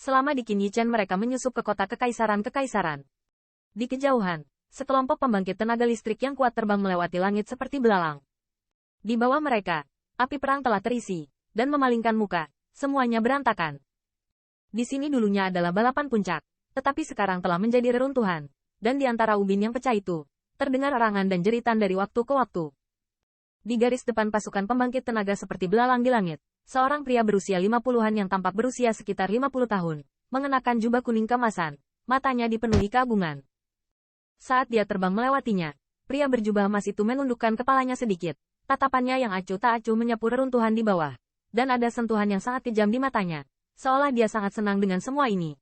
Selama di Qin Yichen mereka menyusup ke kota kekaisaran-kekaisaran. Di kejauhan, sekelompok pembangkit tenaga listrik yang kuat terbang melewati langit seperti belalang. Di bawah mereka, api perang telah terisi, dan memalingkan muka, semuanya berantakan. Di sini dulunya adalah balapan puncak, tetapi sekarang telah menjadi reruntuhan, dan di antara ubin yang pecah itu, terdengar erangan dan jeritan dari waktu ke waktu. Di garis depan pasukan pembangkit tenaga seperti belalang di langit, seorang pria berusia 50-an yang tampak berusia sekitar 50 tahun, mengenakan jubah kuning keemasan, matanya dipenuhi keagungan. Saat dia terbang melewatinya, pria berjubah emas itu menundukkan kepalanya sedikit, tatapannya yang acuh tak acuh menyapu reruntuhan di bawah, dan ada sentuhan yang sangat kejam di matanya, seolah dia sangat senang dengan semua ini.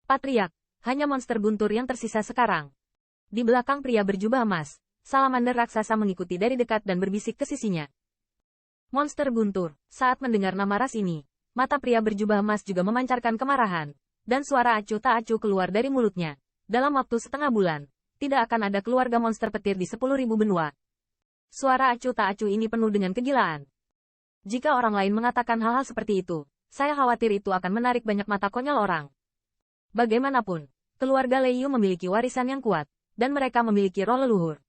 Patriark, hanya monster guntur yang tersisa sekarang. Di belakang pria berjubah emas, salamander raksasa mengikuti dari dekat dan berbisik ke sisinya. Monster guntur, saat mendengar nama ras ini, mata pria berjubah emas juga memancarkan kemarahan, dan suara acuh tak acuh keluar dari mulutnya. Dalam waktu setengah bulan, tidak akan ada keluarga monster petir di 10.000 benua. Suara acuh tak acuh ini penuh dengan kegilaan. Jika orang lain mengatakan hal-hal seperti itu, saya khawatir itu akan menarik banyak mata konyol orang. Bagaimanapun, keluarga Lei Yu memiliki warisan yang kuat, dan mereka memiliki roh leluhur.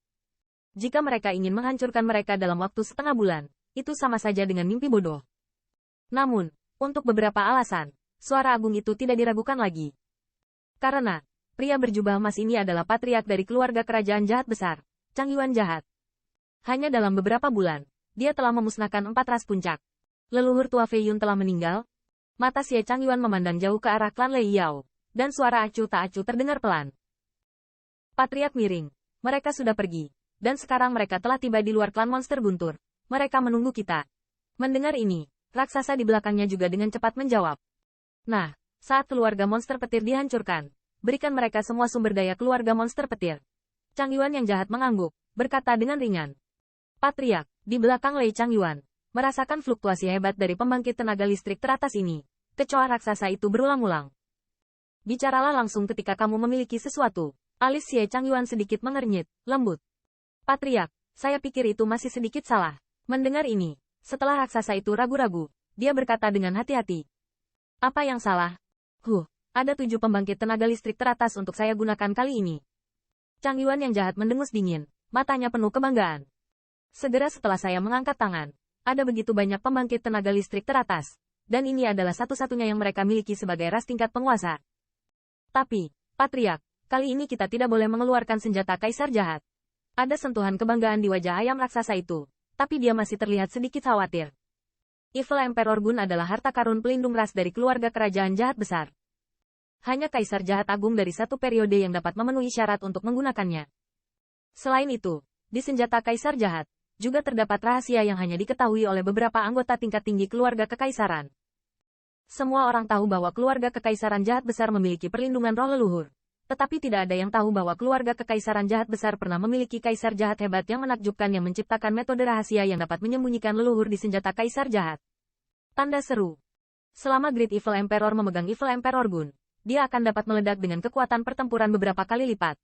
Jika mereka ingin menghancurkan mereka dalam waktu setengah bulan, itu sama saja dengan mimpi bodoh. Namun, untuk beberapa alasan, suara agung itu tidak diragukan lagi. Karena, pria berjubah emas ini adalah patriark dari keluarga kerajaan jahat besar, Changyuan jahat. Hanya dalam beberapa bulan, dia telah memusnahkan 4 ras puncak. Leluhur tua Fei Yun telah meninggal. Mata Xie Changyuan memandang jauh ke arah klan Lei Yao, dan suara acuh tak acuh terdengar pelan. Patriark miring, mereka sudah pergi, dan sekarang mereka telah tiba di luar klan monster guntur. Mereka menunggu kita. Mendengar ini, raksasa di belakangnya juga dengan cepat menjawab. Nah, saat keluarga monster petir dihancurkan, berikan mereka semua sumber daya keluarga monster petir. Changyuan yang jahat mengangguk, berkata dengan ringan. Patriark, di belakang Lei Changyuan, merasakan fluktuasi hebat dari pembangkit tenaga listrik teratas ini. Kecoa raksasa itu berulang-ulang. Bicaralah langsung ketika kamu memiliki sesuatu. Alis Xie Changyuan sedikit mengernyit, lembut. Patriark, saya pikir itu masih sedikit salah. Mendengar ini, setelah raksasa itu ragu-ragu, dia berkata dengan hati-hati. Apa yang salah? Ada 7 pembangkit tenaga listrik teratas untuk saya gunakan kali ini. Changyuan yang jahat mendengus dingin, matanya penuh kebanggaan. Segera setelah saya mengangkat tangan, ada begitu banyak pembangkit tenaga listrik teratas, dan ini adalah satu-satunya yang mereka miliki sebagai ras tingkat penguasa. Tapi, Patriark, kali ini kita tidak boleh mengeluarkan senjata kaisar jahat. Ada sentuhan kebanggaan di wajah ayam raksasa itu, tapi dia masih terlihat sedikit khawatir. Evil Emperor Gun adalah harta karun pelindung ras dari keluarga kerajaan jahat besar. Hanya kaisar jahat agung dari satu periode yang dapat memenuhi syarat untuk menggunakannya. Selain itu, di senjata kaisar jahat, juga terdapat rahasia yang hanya diketahui oleh beberapa anggota tingkat tinggi keluarga kekaisaran. Semua orang tahu bahwa keluarga kekaisaran jahat besar memiliki perlindungan roh leluhur. Tetapi tidak ada yang tahu bahwa keluarga kekaisaran jahat besar pernah memiliki kaisar jahat hebat yang menakjubkan yang menciptakan metode rahasia yang dapat menyembunyikan leluhur di senjata kaisar jahat. Tanda seru. Selama Great Evil Emperor memegang Evil Emperor Gun, dia akan dapat meledak dengan kekuatan pertempuran beberapa kali lipat.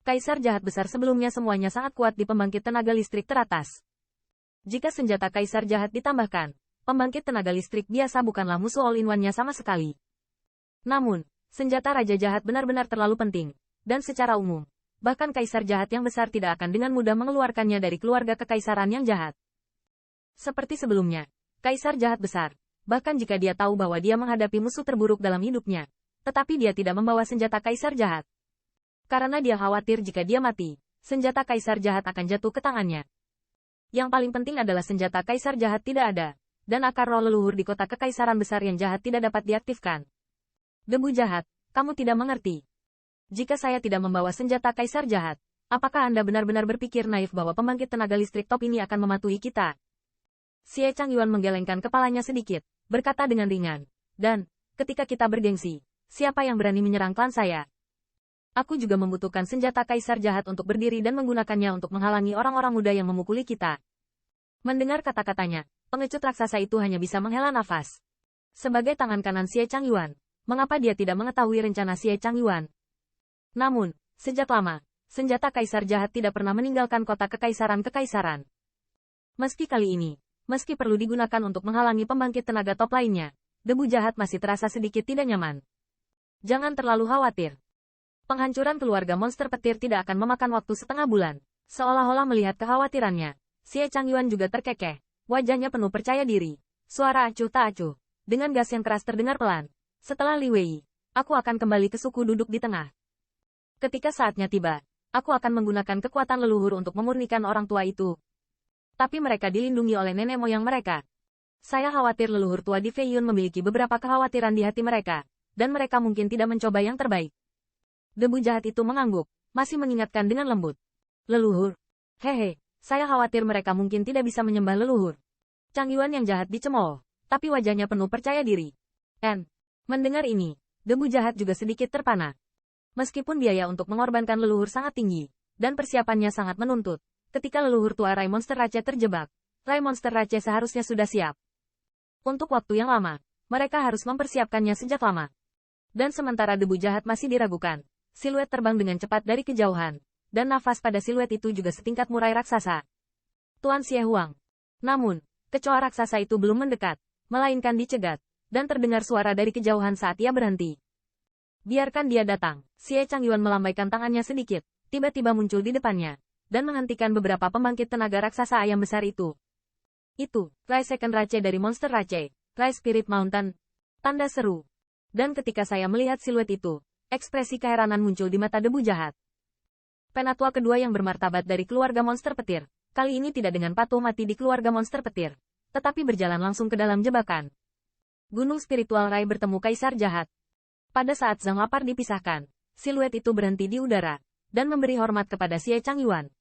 Kaisar jahat besar sebelumnya semuanya sangat kuat di pembangkit tenaga listrik teratas. Jika senjata kaisar jahat ditambahkan, pembangkit tenaga listrik biasa bukanlah musuh all-in-one-nya sama sekali. Namun, senjata raja jahat benar-benar terlalu penting, dan secara umum, bahkan kaisar jahat yang besar tidak akan dengan mudah mengeluarkannya dari keluarga kekaisaran yang jahat. Seperti sebelumnya, kaisar jahat besar, bahkan jika dia tahu bahwa dia menghadapi musuh terburuk dalam hidupnya, tetapi dia tidak membawa senjata kaisar jahat. Karena dia khawatir jika dia mati, senjata kaisar jahat akan jatuh ke tangannya. Yang paling penting adalah senjata kaisar jahat tidak ada, dan akar roh leluhur di kota kekaisaran besar yang jahat tidak dapat diaktifkan. Debu jahat, kamu tidak mengerti. Jika saya tidak membawa senjata kaisar jahat, apakah Anda benar-benar berpikir naif bahwa pembangkit tenaga listrik top ini akan mematuhi kita? Xie Changyuan menggelengkan kepalanya sedikit, berkata dengan ringan. Dan, ketika kita bergengsi, siapa yang berani menyerang klan saya? Aku juga membutuhkan senjata kaisar jahat untuk berdiri dan menggunakannya untuk menghalangi orang-orang muda yang memukuli kita. Mendengar kata-katanya, pengecut raksasa itu hanya bisa menghela nafas. Sebagai tangan kanan Xie Changyuan, mengapa dia tidak mengetahui rencana Xie Changyuan? Namun, sejak lama, senjata kaisar jahat tidak pernah meninggalkan kota kekaisaran-kekaisaran. Meski kali ini, meski perlu digunakan untuk menghalangi pembangkit tenaga top lainnya, debu jahat masih terasa sedikit tidak nyaman. Jangan terlalu khawatir. Penghancuran keluarga monster petir tidak akan memakan waktu setengah bulan. Seolah-olah melihat kekhawatirannya, Xie Changyuan juga terkekeh. Wajahnya penuh percaya diri. Suara acuh tak acuh. Dengan gas yang keras terdengar pelan. Setelah Li Wei, aku akan kembali ke suku duduk di tengah. Ketika saatnya tiba, aku akan menggunakan kekuatan leluhur untuk memurnikan orang tua itu. Tapi mereka dilindungi oleh nenek moyang mereka. Saya khawatir leluhur tua di Fei Yun memiliki beberapa kekhawatiran di hati mereka, dan mereka mungkin tidak mencoba yang terbaik. Debu jahat itu mengangguk, masih mengingatkan dengan lembut. Leluhur. Hehe, saya khawatir mereka mungkin tidak bisa menyembah leluhur. Changyuan yang jahat dicemooh, tapi wajahnya penuh percaya diri. Mendengar ini, debu jahat juga sedikit terpana. Meskipun biaya untuk mengorbankan leluhur sangat tinggi, dan persiapannya sangat menuntut, ketika leluhur tua Rai Monster Rache terjebak, Rai Monster Rache seharusnya sudah siap. Untuk waktu yang lama, mereka harus mempersiapkannya sejak lama. Dan sementara debu jahat masih diragukan, siluet terbang dengan cepat dari kejauhan, dan nafas pada siluet itu juga setingkat murai raksasa. Tuan Xie Huang. Namun, kecoa raksasa itu belum mendekat, melainkan dicegat, dan terdengar suara dari kejauhan saat ia berhenti. Biarkan dia datang. Xie Changyuan melambaikan tangannya sedikit, tiba-tiba muncul di depannya, dan menghentikan beberapa pembangkit tenaga raksasa ayam besar itu. Itu, Rai Second Rache dari Monster Rache, Rai Spirit Mountain. Tanda seru. Dan ketika saya melihat siluet itu, ekspresi keheranan muncul di mata debu jahat. Penatua kedua yang bermartabat dari keluarga monster petir, kali ini tidak dengan patuh mati di keluarga monster petir, tetapi berjalan langsung ke dalam jebakan. Gunung spiritual Rai bertemu kaisar jahat. Pada saat Zhang Lapar dipisahkan, siluet itu berhenti di udara, dan memberi hormat kepada Xie Changyuan.